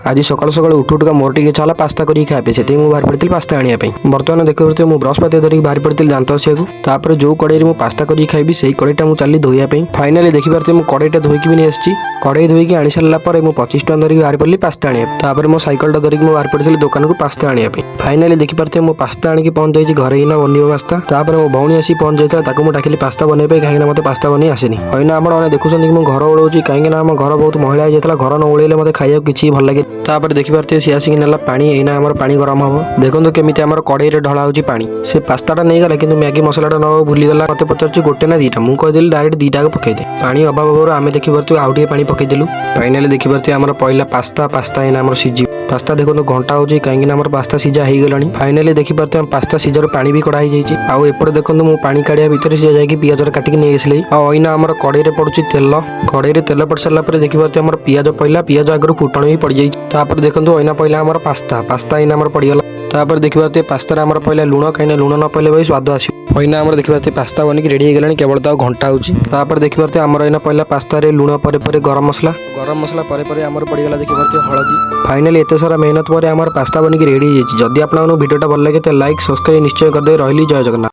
आज सकाल सकाल उठू उठुका मोर टी इच्छा पास्ता कर खाए से बाहर पड़ी पास्ता आने बर्तमान देखते मुझे ब्रश पात धरिक बाहर पड़ी दांत आसिया को जो कड़े में पास्ता कर खाइबी से कड़ईटा मुझे चली धोवाई फाइनाली देखिपारे मुझे कड़ईटा धोईक भी नहीं आसी कड़ई धोईक आनी सारा पर मुझे 25 टଙ୍କା धरिक बाहर पड़ी पास्ता आने मो सैकलटा धरिक बाहर पड़ी दुकान को पास्ता आने फाइनाली देखिपारे मो पास्ता आनिक पहुंच जाइए घर ही बन पास्ता मो भौणी आसी पहुंच जाता मुझे डाकिली पास्ता बनवाई कहीं मत पास्ता बन आसेनी अना आपने देखुं मुझे घर ओढ़ाऊँ कहीं आम घर बहुत महिला जाता घर न ओढ़े मत खाया किसी भल लगे देखिपारे सी आसिक ना पानी एना आम पानी गरम हम देखो केमी आम कड़ई ढला हो पानी से पास्ताटा नहीं गला कि मैगी मसलाटा न भूलीगला मत पचार गोटे ना दीटा मुझे कहीदेली डायरेक्ट दीटा पकईदे पानी अभाव आम देखिपारे आउ टे पानी पकईदेलु फाइनाली देखिपारे आम पहला पास्ता एना आम सीझी पास्ता देखो घंटा हो कहीं आम पास्ता सीझा हो गला फाइनाली देखिपारे हम पास्ता सीझार पानी भी कड़ा जाइए एपटे देखो मुझे पानी काढ़िया भितर सी जाकि पियाज काटिक नहीं आसली आईना आम कड़ई पड़ुची तेल कड़ई तेल पड़ सारापर देखिपारे आम पियाज पड़ा पियाज आगर फुटण भी पड़ जाए देखो अना पहला आम पास्ता एना आम पड़गला देखिए पास्ता आम पहला लुण कहीं लुण न पड़े भाई स्वाद आस अना आम देखिए पास्ता बनिक रेडी हो केवल घंटा हो देखिए आमर अना पहला पास्ता लुण पर गरम मसला पर आमर पड़गला देखिए हलदी फाइनाली एत सारा मेहनत पर आमर पास्ता बनिक रेडी हो जदि आपको भिडियोटा भल लगे तो लाइक सब्सक्राइब निश्चय करदे रही जय जगन्नाथ।